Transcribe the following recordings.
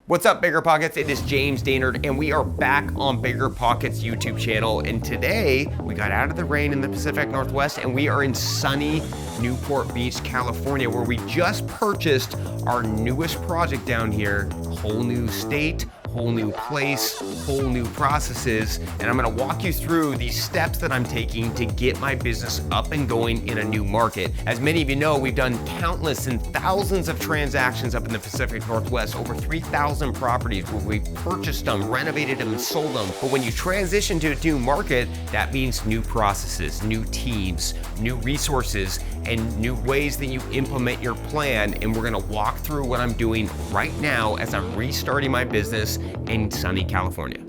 What's up, Bigger Pockets? It is James Dainard, and we are back on Bigger Pockets YouTube channel. And today, we got out of the rain in the Pacific Northwest, and we are in sunny Newport Beach, California, where we just purchased our newest project down here. Whole new state, whole new place, whole new processes, and I'm gonna walk you through these steps that I'm taking to get my business up and going in a new market. As many of you know, we've done countless and thousands of transactions up in the Pacific Northwest, over 3,000 properties where we've purchased them, renovated them, and sold them. But when you transition to a new market, that means new processes, new teams, new resources, and new ways that you implement your plan. And we're gonna walk through what I'm doing right now as I'm restarting my business in sunny California.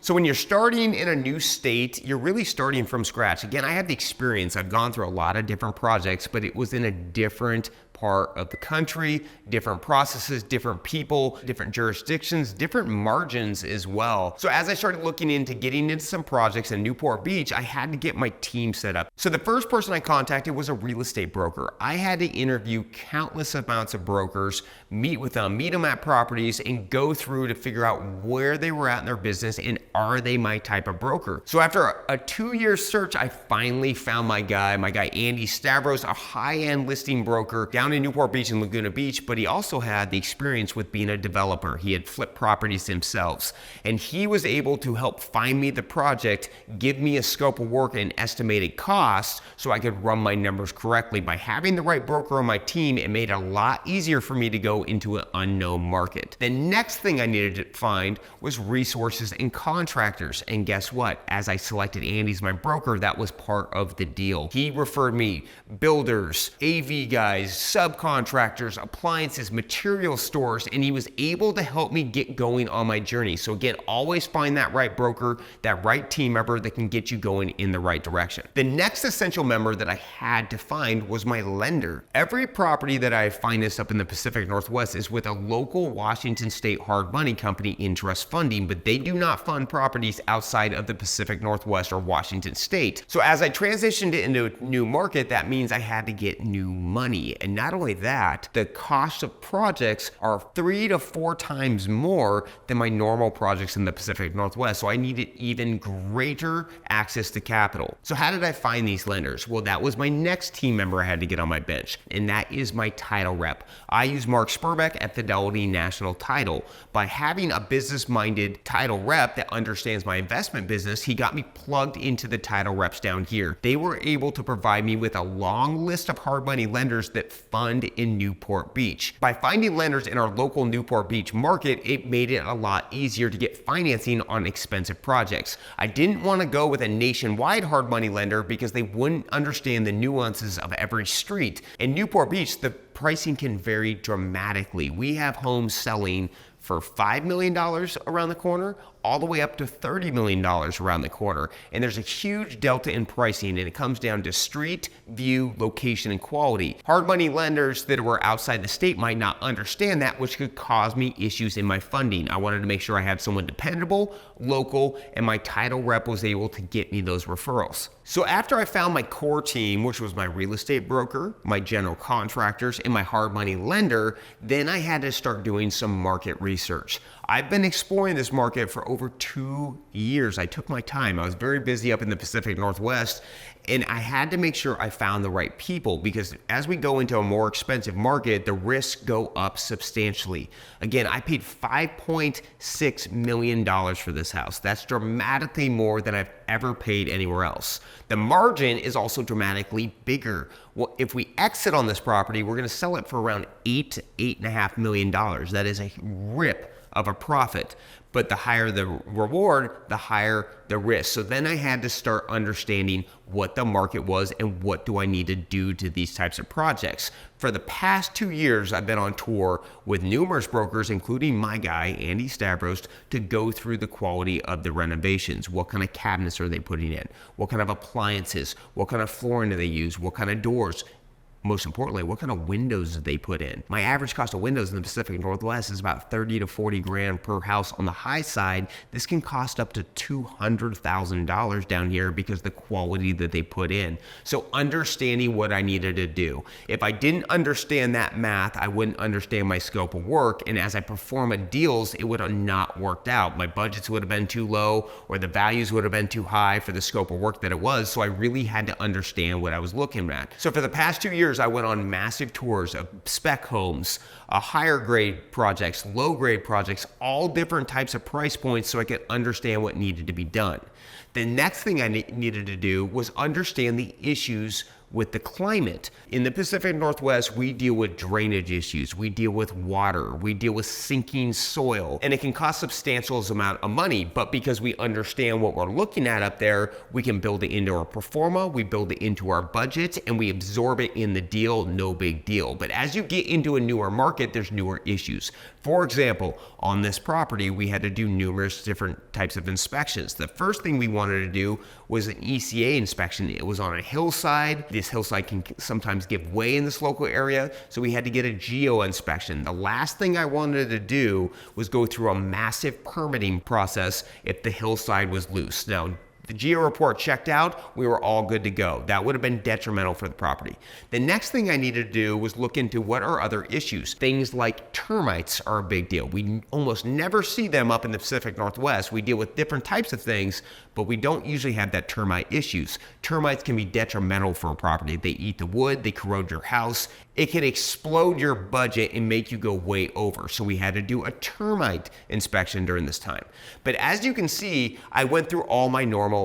So when you're starting in a new state, you're really starting from scratch. Again, I have the experience. I've gone through a lot of different projects, but it was in a different part of the country, different processes, different people, different jurisdictions, different margins as well. So as I started looking into getting into some projects in Newport Beach, I had to get my team set up. So the first person I contacted was a real estate broker. I had to interview countless amounts of brokers, meet with them, meet them at properties, and go through to figure out where they were at in their business and are they my type of broker. So after a 2-year search, I finally found my guy Andy Stavros, a high-end listing broker down in Newport Beach and Laguna Beach, but he also had the experience with being a developer. He had flipped properties himself, and he was able to help find me the project, give me a scope of work and estimated costs so I could run my numbers correctly. By having the right broker on my team, it made it a lot easier for me to go into an unknown market. The next thing I needed to find was resources and contractors, and guess what? As I selected Andy as my broker, that was part of the deal. He referred me builders, AV guys, subcontractors, appliances, material stores, and he was able to help me get going on my journey. So again, always find that right broker, that right team member that can get you going in the right direction. The next essential member that I had to find was my lender. Every property that I financed up in the Pacific Northwest is with a local Washington State hard money company, Interest Funding, but they do not fund properties outside of the Pacific Northwest or Washington State. So as I transitioned into a new market, that means I had to get new money. And not only that, the cost of projects are 3 to 4 times more than my normal projects in the Pacific Northwest. So I needed even greater access to capital. So how did I find these lenders? Well, that was my next team member I had to get on my bench, and that is my title rep. I use Mark Spurbeck at Fidelity National Title. By having a business-minded title rep that understands my investment business, he got me plugged into the title reps down here. They were able to provide me with a long list of hard money lenders that fund in Newport Beach. By finding lenders in our local Newport Beach market, it made it a lot easier to get financing on expensive projects. I didn't want to go with a nationwide hard money lender because they wouldn't understand the nuances of every street. In Newport Beach, the pricing can vary dramatically. We have homes selling for $5 million around the corner, all the way up to $30 million around the corner. And there's a huge delta in pricing, and it comes down to street, view, location, and quality. Hard money lenders that were outside the state might not understand that, which could cause me issues in my funding. I wanted to make sure I had someone dependable, local, and my title rep was able to get me those referrals. So after I found my core team, which was my real estate broker, my general contractors, and my hard money lender, then I had to start doing some market research. I've been exploring this market for over 2 years. I took my time. I was very busy up in the Pacific Northwest, and I had to make sure I found the right people, because as we go into a more expensive market, the risks go up substantially. Again, I paid $5.6 million for this house. That's dramatically more than I've ever paid anywhere else. The margin is also dramatically bigger. Well, if we exit on this property, we're gonna sell it for around $8 to $8.5 million. That is a rip of a profit. But the higher the reward, the higher the risk. So then I had to start understanding what the market was and what do I need to do to these types of projects. For the past 2 years, I've been on tour with numerous brokers, including my guy, Andy Stavros, to go through the quality of the renovations. What kind of cabinets are they putting in? What kind of appliances? What kind of flooring do they use? What kind of doors? most importantly, what kind of windows did they put in? My average cost of windows in the Pacific Northwest is about 30 to 40 grand per house on the high side. This can cost up to $200,000 down here because of the quality that they put in. So understanding what I needed to do. If I didn't understand that math, I wouldn't understand my scope of work. And as I perform at deals, it would have not worked out. My budgets would have been too low, or the values would have been too high for the scope of work that it was. So I really had to understand what I was looking at. So for the past 2 years, I went on massive tours of spec homes, higher grade projects, low grade projects, all different types of price points so I could understand what needed to be done. The next thing I needed to do was understand the issues with the climate. In the Pacific Northwest, we deal with drainage issues, we deal with water, we deal with sinking soil, and it can cost substantial amount of money, but because we understand what we're looking at up there, we can build it into our pro forma, we build it into our budget, and we absorb it in the deal, no big deal. But as you get into a newer market, there's newer issues. For example, on this property, we had to do numerous different types of inspections. The first thing we wanted to do was an ECA inspection. It was on a hillside. This hillside can sometimes give way in this local area, so we had to get a geo inspection. The last thing I wanted to do was go through a massive permitting process if the hillside was loose. Now, the geo report checked out, we were all good to go. That would have been detrimental for the property. The next thing I needed to do was look into what are other issues. Things like termites are a big deal. We almost never see them up in the Pacific Northwest. We deal with different types of things, but we don't usually have that termite issues. Termites can be detrimental for a property. They eat the wood, they corrode your house. It can explode your budget and make you go way over. So we had to do a termite inspection during this time. But as you can see, I went through all my normal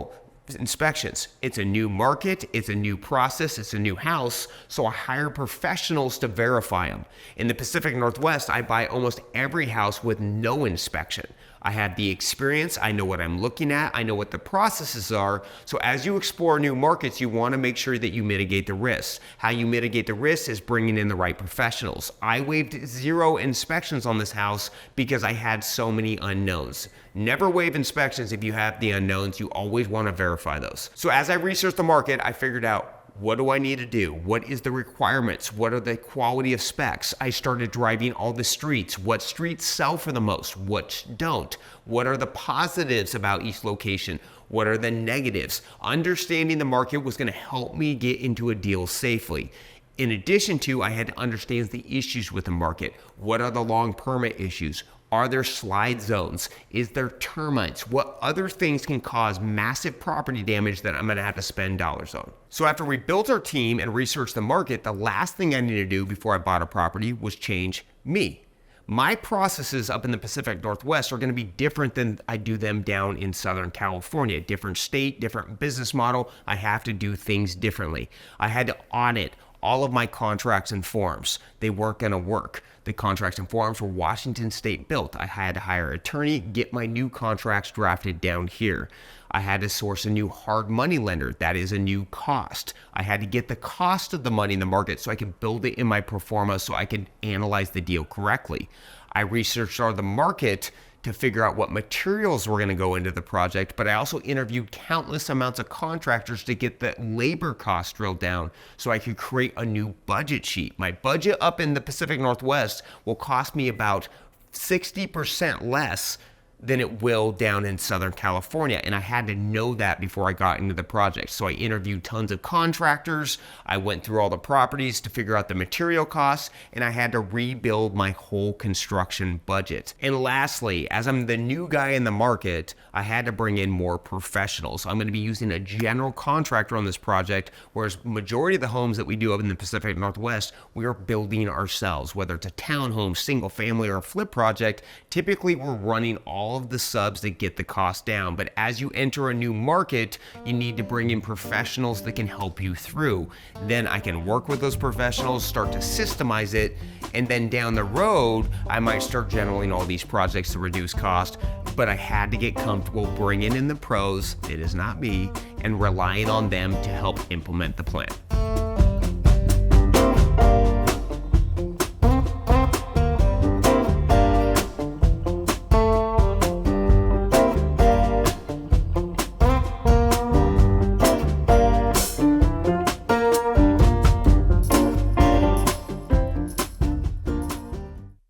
inspections. It's a new market, it's a new process, it's a new house, so I hire professionals to verify them. In the Pacific Northwest, I buy almost every house with no inspection. I have the experience, I know what I'm looking at, I know what the processes are. So as you explore new markets, you want to make sure that you mitigate the risks. How you mitigate the risks is bringing in the right professionals. I waived 0 inspections on this house because I had so many unknowns. Never waive inspections if you have the unknowns. You always want to verify those. So as I researched the market, I figured out, what do I need to do? What is the requirements? What are the quality of specs? I started driving all the streets. What streets sell for the most? What don't? What are the positives about each location? What are the negatives? Understanding the market was going to help me get into a deal safely. In addition to, I had to understand the issues with the market. What are the long permit issues? Are there slide zones? Is there termites? What other things can cause massive property damage that I'm gonna have to spend dollars on? So after we built our team and researched the market, the last thing I needed to do before I bought a property was change me. My processes up in the Pacific Northwest are gonna be different than I do them down in Southern California. Different state, different business model. I have to do things differently. I had to audit all of my contracts and forms. They weren't gonna work. The contracts and forms were Washington State built. I had to hire an attorney, get my new contracts drafted down here. I had to source a new hard money lender. That is a new cost. I had to get the cost of the money in the market so I could build it in my pro forma so I could analyze the deal correctly. I researched all the market to figure out what materials were going to go into the project, but I also interviewed countless amounts of contractors to get the labor cost drilled down so I could create a new budget sheet. My budget up in the Pacific Northwest will cost me about 60% less than it will down in Southern California. And I had to know that before I got into the project. So I interviewed tons of contractors. I went through all the properties to figure out the material costs, and I had to rebuild my whole construction budget. And lastly, as I'm the new guy in the market, I had to bring in more professionals. I'm gonna be using a general contractor on this project, whereas majority of the homes that we do up in the Pacific Northwest, we are building ourselves. Whether it's a townhome, single family, or a flip project, typically we're running all of the subs that get the cost down. But as you enter a new market, you need to bring in professionals that can help you through. Then I can work with those professionals, start to systemize it, and then down the road, I might start generating all these projects to reduce cost. But I had to get comfortable bringing in the pros, it is not me, and relying on them to help implement the plan.